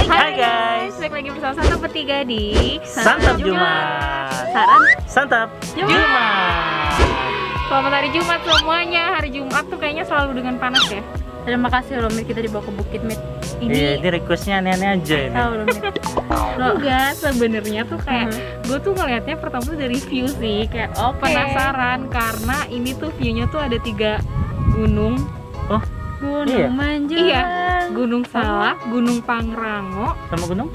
Hai guys, balik lagi bersama Santap Bertiga di Santap Jumat. Saran Santap Jumat. Selamat hari Jumat semuanya. Hari Jumat tuh kayaknya selalu dengan panas ya. Terima kasih loh Mit, kita dibawa ke bukit Mit. Ini requestnya aneh-aneh aja ini. Tahu loh Mit. Enggak, sebenarnya tuh kayak gue tuh ngelihatnya pertama tuh dari view sih, kayak penasaran karena ini tuh viewnya tuh ada 3 gunung. Oh, Gunung iya? Manjuran. Iya, Gunung Salak, Gunung Pangrango, sama gunung?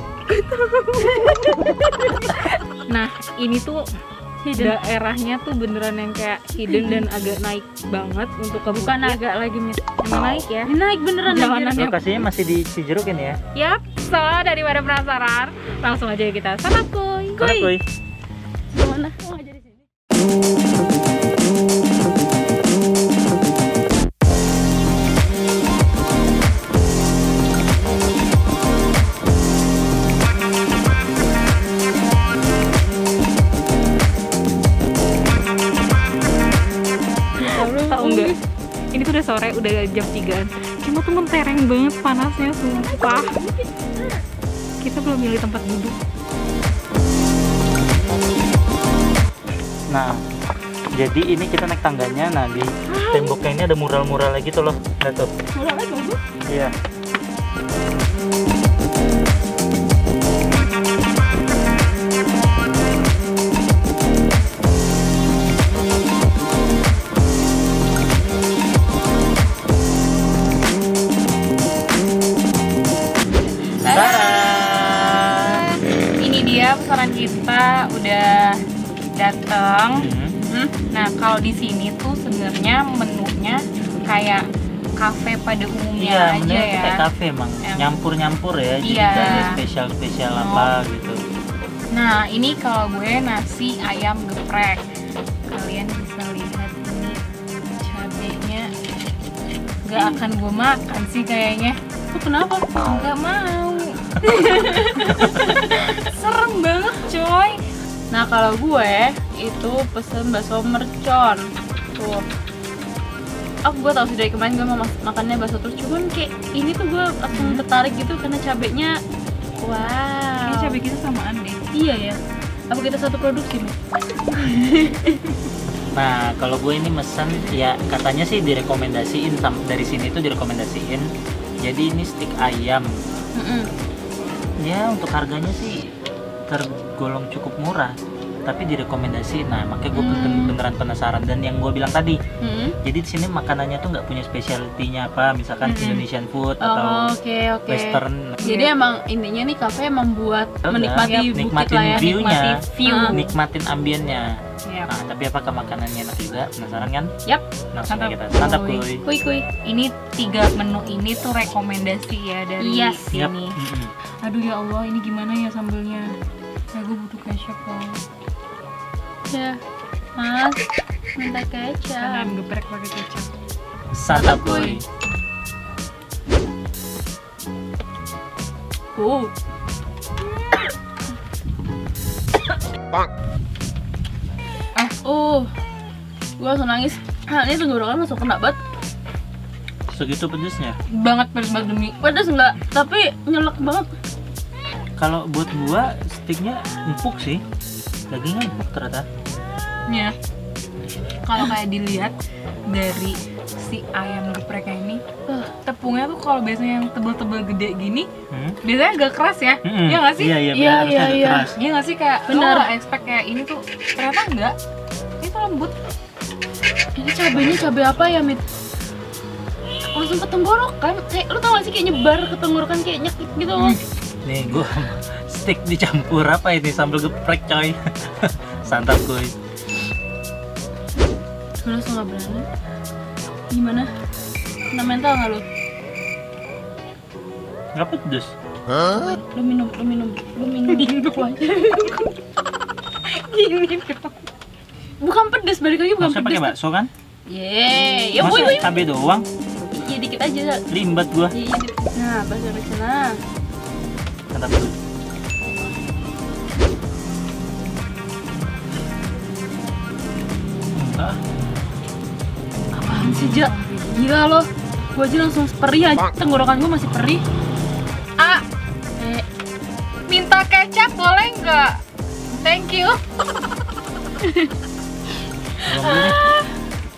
Nah, ini tuh daerahnya tuh beneran yang kayak hidden dan agak naik banget untuk ke Bukan bukit. agak lagi Mit. Emang naik ya? Naik beneran Jalanannya. Lokasinya masih di Cijeruk ini ya? Yap, so daripada penasaran, langsung aja kita santap kuy. Mana kuy? Gimana? Oh, aja di sini. Tahu nggak? Ini tuh udah sore, udah jam 3-an. Cuma tuh mentereng banget panasnya, sumpah. Kita belum milih tempat duduk. Nah, jadi ini kita naik tangganya. Nah, di temboknya ini ada mural-mural lagi tuh loh. Lihat tuh. Murahnya bagus. Iya. Ini dia pesanan kita udah datang. Nah, kalau di sini tuh sebenarnya menunya kayak kafe pada umumnya Iya, aja bener ya. kayak kafe emang. Nyampur-nyampur ya. Jadi Iya. nggak ada spesial-spesial apa gitu. Nah, ini kalau gue nasi ayam geprek. Kalian bisa lihat ini cabenya. Gak akan gue makan sih kayaknya. Tuh kenapa? Gak mau. Serem banget coy. Nah, kalau gue itu pesen bakso mercon. Tuh. Gue tau sih dari kemarin gue mau makannya bakso terus, cuman kayak ini tuh gue langsung tertarik gitu karena cabenya Ini cabai kita samaan deh. Iya ya. Apa kita satu produksi Mit? Nah, kalau gue ini mesen ya katanya sih direkomendasiin dari sini tuh direkomendasiin. Jadi ini stik ayam. Ya untuk harganya sih tergolong cukup murah, tapi direkomendasiin. Nah, makanya gue beneran penasaran. Dan yang gue bilang tadi, jadi di sini makanannya tuh nggak punya spesialitinya apa, misalkan Indonesian food atau Oke. Western. Jadi emang intinya nih kafe membuat menikmati bukit nikmatin lah ya, view-nya, nikmati view. nikmatin ambiennya. Yap. Nah, tapi apakah makanannya enak juga? Penasaran kan? Yap. Langsung aja kita Santap, santap kuy. kuy. Kuy. Ini 3 menu ini tuh rekomendasi ya dari Yes. sini. Mm-mm. Aduh ya Allah, ini gimana ya sambelnya? Ya gue butuh kecap loh. Ya, Mas, minta kecap. Ayam geprek pakai kecap. Santap kuy. Gue langsung nangis. Ini tenggorokan langsung kena banget. Segitu pedesnya. Banget pedes banget demi. Pedas enggak, tapi nyelek banget. Kalau buat gua stiknya empuk sih. Dagingnya empuk ternyata. Ya. Kalau kayak dilihat dari si ayam gepreknya ini, tepungnya tuh kalau biasanya yang tebel-tebel gede gini, biasanya agak keras ya. Iya nggak sih? Iya, Iya, harusnya iya, agak iya. keras. Iya nggak sih, kayak Bener. lo nggak expect kayak ini tuh, ternyata enggak. Ini tuh lembut. Ini cabenya cabai apa ya, Mit? Langsung ke tenggorokan. Kayak lu tau gak sih kayak nyebar ke tenggorokan kayak nyekik gitu. Nih gua stik dicampur apa ini sambal geprek coy. Santap kuy. Gue langsung gak berani. Gimana? Kena mental gak lu? Nggak pedes. Lu minum. Gini dong. Bukan pedes, balik lagi bukan Maksudnya pakai pedes. bakso kan? Yeay, ya Masa boy. cabai doang? Iya dikit aja. Limbat gua. Iya, dikit. Nah, bahasa sana. Santap kuy. Apaan sih, Ja? Gila loh. Gue aja langsung perih aja. Tenggorokan gue masih perih. minta kecap boleh nggak? Thank you.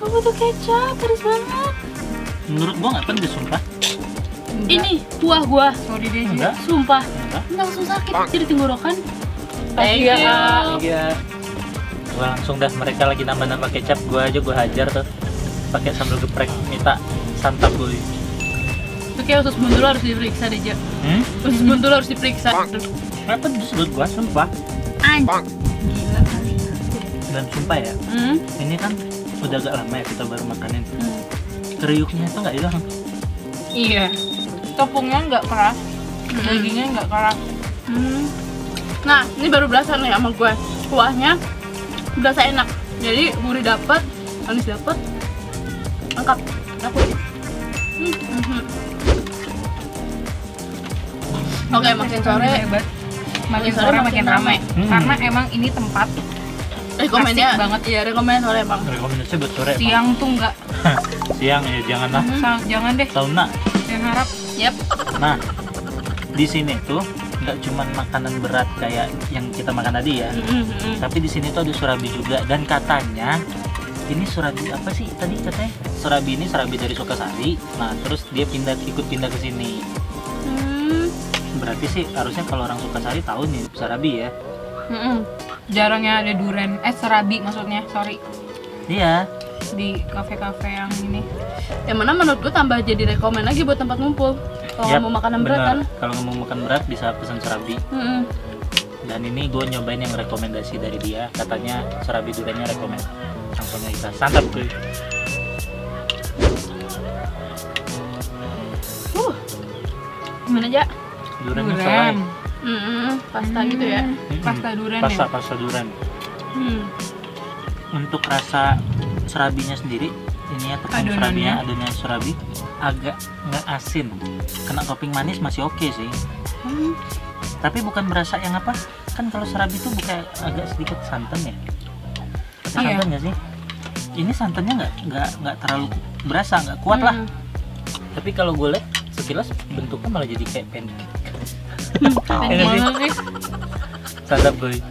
Apa tuh kecap? Pedes banget. Menurut gua nggak pedes, sumpah. Ini kuah gua. Sorry deh. Enggak. Sumpah. Enggak. Langsung sakit jadi tenggorokan. Thank you. Iya. Gua langsung dah, mereka lagi nambah-nambah kecap, gua hajar tuh. Pakai sambal geprek, minta santap boy. Itu kayak usus buntu harus diperiksa deh, Jak. Usus buntu harus diperiksa. Nggak pedes menurut gua, sumpah. Anjing. Gila kali. Dan sumpah ya, ini kan udah agak lama ya kita baru makanin. Kriuknya itu nggak hilang. Iya. Tepungnya nggak keras, dagingnya nggak keras. Nah, ini baru berasa nih sama gue. Kuahnya berasa enak. Jadi gurih dapet, manis dapet, lengkap. Aku ini. Oke, makin sore hebat. Makin sore makin ramai. Karena emang ini tempat rekomennya asik banget. Iya, rekomen sore bang. Rekomendasi buat sore. Siang tuh nggak. Siang ya janganlah. Jangan deh. Sauna. Jangan harap. Yap. Nah, di sini tuh nggak cuman makanan berat kayak yang kita makan tadi ya, tapi di sini tuh ada surabi juga, dan katanya ini surabi apa sih tadi katanya? Surabi ini surabi dari Sukasari. Nah, terus dia ikut pindah ke sini. Berarti sih harusnya kalau orang Sukasari tahu nih surabi ya. Jarangnya ada duren, serabi maksudnya, sorry. Iya. Di kafe-kafe yang ini. Yang mana menurut gue tambah jadi rekomen lagi buat tempat ngumpul. Kalau Yap, mau makanan berat bener. kan. Kalau mau makan berat bisa pesan surabi. Dan ini gue nyobain yang rekomendasi dari dia, katanya surabi durennya rekomen. Langsung aja kita santap tuh. Gimana aja? Durennya selai. Pasta gitu ya. Pasta duren Pasta duren. Untuk rasa serabinya sendiri, ini ya tepung serabinya, adonannya serabi agak nggak asin. Kena topping manis masih oke sih. Tapi bukan berasa yang apa? Kan kalau serabi itu bukan agak sedikit santan ya? Ada santan nggak sih? Ini santannya nggak terlalu berasa, nggak kuat lah. Tapi kalau gue lihat sekilas bentuknya malah jadi kayak pancake. Santap gue.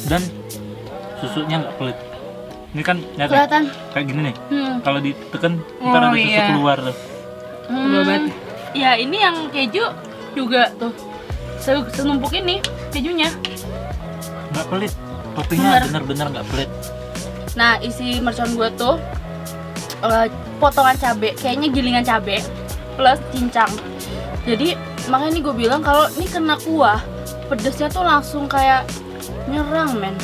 Dan susunya nggak pelit. Ini kan Kelihatan. kayak gini nih. Kalau ditekan ntar ada susu keluar tuh. Ya ini yang keju juga tuh senumpuk ini kejunya. Nggak pelit. Toppingnya bener-bener nggak pelit. Nah, isi mercon gue tuh potongan cabe, kayaknya gilingan cabe plus cincang. Jadi makanya ini gue bilang kalau ini kena kuah, pedesnya tuh langsung kayak nyerang men.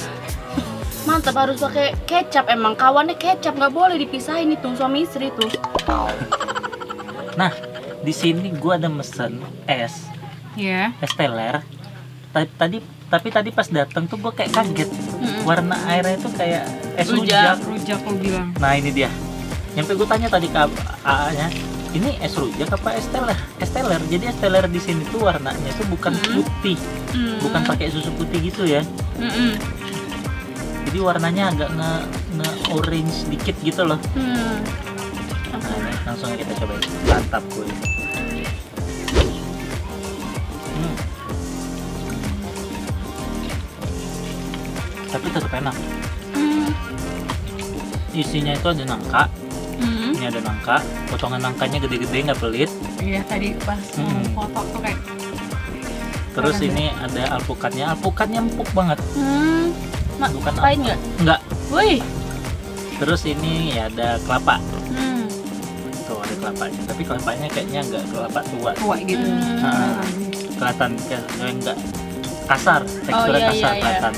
Mantap, harus pakai kecap, emang kawannya kecap, nggak boleh dipisahin itu suami istri tuh. Nah, di sini gue ada mesen es teler. Tapi tadi pas datang tuh gue kayak kaget. Warna airnya tuh kayak es rujak lo bilang. Nah ini dia. Nyampe gue tanya tadi ke AA-nya, ini es rujak apa es teler? Es teler. Jadi es teler di sini tuh warnanya tuh bukan putih, bukan pakai susu putih gitu ya. Jadi warnanya agak nge-orange dikit gitu loh. Langsung kita cobain. Mantap gue. Tapi tetap enak. Isinya itu ada nangka. Ini ada nangka. Potongan nangkanya gede-gede, nggak pelit. Iya, tadi pas foto tuh kayak. Terus ini ada alpukatnya. Alpukatnya empuk banget. Bukan pahit nggak? Nggak. Wih. Terus ini ya ada kelapa. Tuh ada kelapanya. Tapi kelapanya kayaknya nggak kelapa tua. Tua gitu. Kelihatan kayak nggak kasar. Teksturnya kasar kelihatan.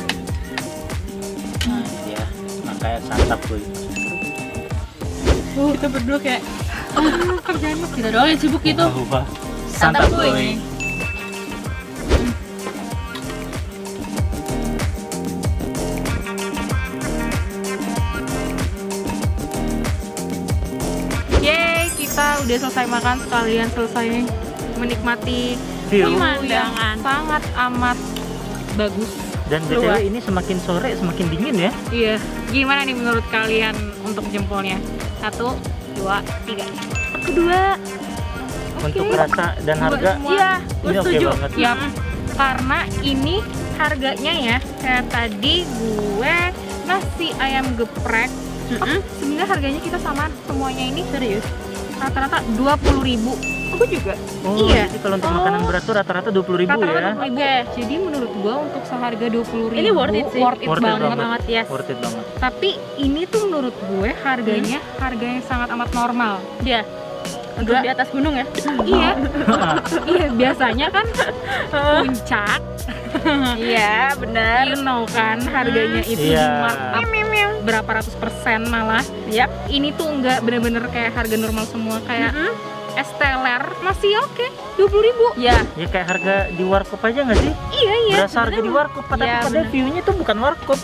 Nah ini dia. Makanya santap gue. Kita berdua kayak kerjaan kita doang yang sibuk gitu. Santap gue. Kita udah selesai makan, sekalian selesai menikmati pemandangan sangat amat bagus. Dan BTW ini semakin sore semakin dingin ya. Iya. Gimana nih menurut kalian untuk jempolnya? 1, 2, 2, 3. Kedua. Untuk rasa dan harga Iya, gue ini oke setuju. banget. Ya, karena ini harganya ya kayak tadi gue nasi ayam geprek. Sebenarnya harganya kita sama semuanya ini Serius? rata-rata 20.000. Aku juga. Oh, Iya. jadi kalau untuk makanan berat tuh rata-rata 20.000 ya. Oke. Jadi menurut gua untuk seharga 20.000 Ini worth it sih. worth it Worth it banget. banget, yes. Worth it banget. Tapi ini tuh menurut gue harganya harganya sangat amat normal. Dia untuk Enggak. di atas gunung ya? Iya, iya biasanya kan puncak, Iya, benar. you know kan harganya itu Iya. di markup berapa ratus persen malah. Yap. Ini tuh nggak bener-bener kayak harga normal semua kayak es teler masih oke 20.000. Ya, Ya kayak harga di warkop aja nggak sih? Iya iya. Berasa harga di warkop, tapi Iya, pada bener. view-nya tuh bukan warkop.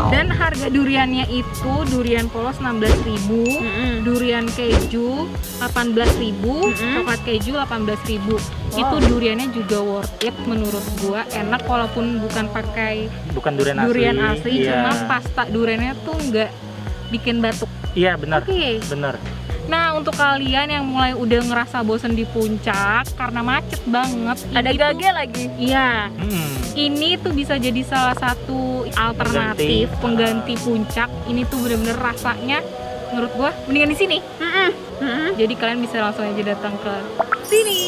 Dan harga duriannya itu durian polos 16.000. Durian keju 18.000, coklat keju 18.000. Itu duriannya juga worth it menurut gua, enak walaupun bukan pakai Bukan durian asli. durian asli, Iya. cuma pasta duriannya tuh nggak bikin batuk. Iya benar. Oke. Benar. Nah, untuk kalian yang mulai udah ngerasa bosen di puncak karena macet banget, ada ini tuh- gage lagi. Iya. Hmm. Ini tuh bisa jadi salah satu alternatif pengganti puncak. Ini tuh bener-bener rasanya menurut gua mendingan di sini. Jadi kalian bisa langsung aja datang ke sini.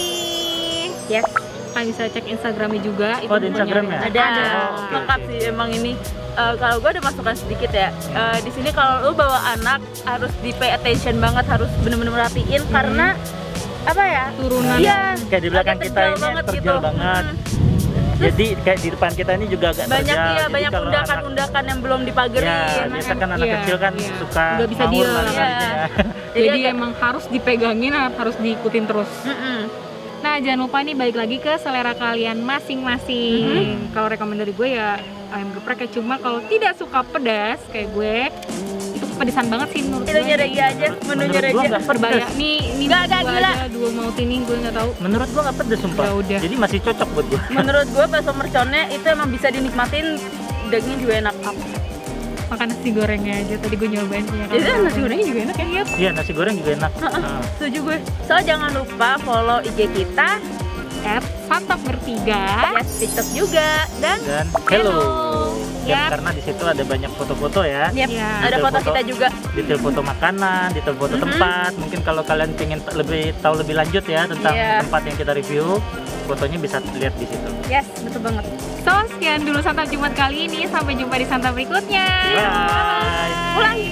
Yes. Kalian bisa cek Instagramnya juga. Oh, ada Instagramnya? Ada. oke, Lengkap oke. sih emang ini. Kalau gue ada masukan sedikit ya. Di sini kalau lu bawa anak harus di pay attention banget, harus bener-bener merhatiin karena apa ya? Turunan. Iya. Kayak di belakang agak kita terjal ini banget terjal gitu. banget. Jadi kayak di depan kita ini juga agak Banyak terjal. iya, Jadi banyak kalau undakan-undakan yang belum dipagerin. Ya, biasa kan anak Iya, kecil kan iya. suka Nggak bisa ngawur diem. lah Iya. larinya. Jadi agak- emang harus dipegangin, harus diikutin terus. Nah, jangan lupa nih balik lagi ke selera kalian masing-masing. Kalau rekomend dari gue ya ayam geprek ya, cuma kalau tidak suka pedas kayak gue, itu kepedesan banget sih menurut Itu gue. nyeri aja, menunya Menurut gua aja. nggak Berbahaya. pedas. Nih Nggak, dua gila. aja, dua maut ini gue nggak tahu. Menurut gua nggak pedes sumpah. Ya udah. Jadi masih cocok buat gua. Menurut gue bakso merconnya itu emang bisa dinikmatin, dagingnya juga enak. Makan nasi gorengnya aja, tadi gue nyobain punya Jadi nasi gorengnya juga enak ya? Iya. Iya, nasi goreng juga enak. Nah. Setuju gue. So jangan lupa follow IG kita, Santap bertiga. ya TikTok juga, dan Dan hello. Dan Yap. karena di situ ada banyak foto-foto ya. yep, Iya. ada Detail foto foto. kita juga. Detail foto makanan, detail foto tempat. Mungkin kalau kalian pengen tahu lebih lanjut ya tentang Iya. tempat yang kita review, fotonya bisa lihat di situ. Yes, betul banget. So, sekian dulu Santap Jumat kali ini. Sampai jumpa di Santap berikutnya. Bye. Ulangi.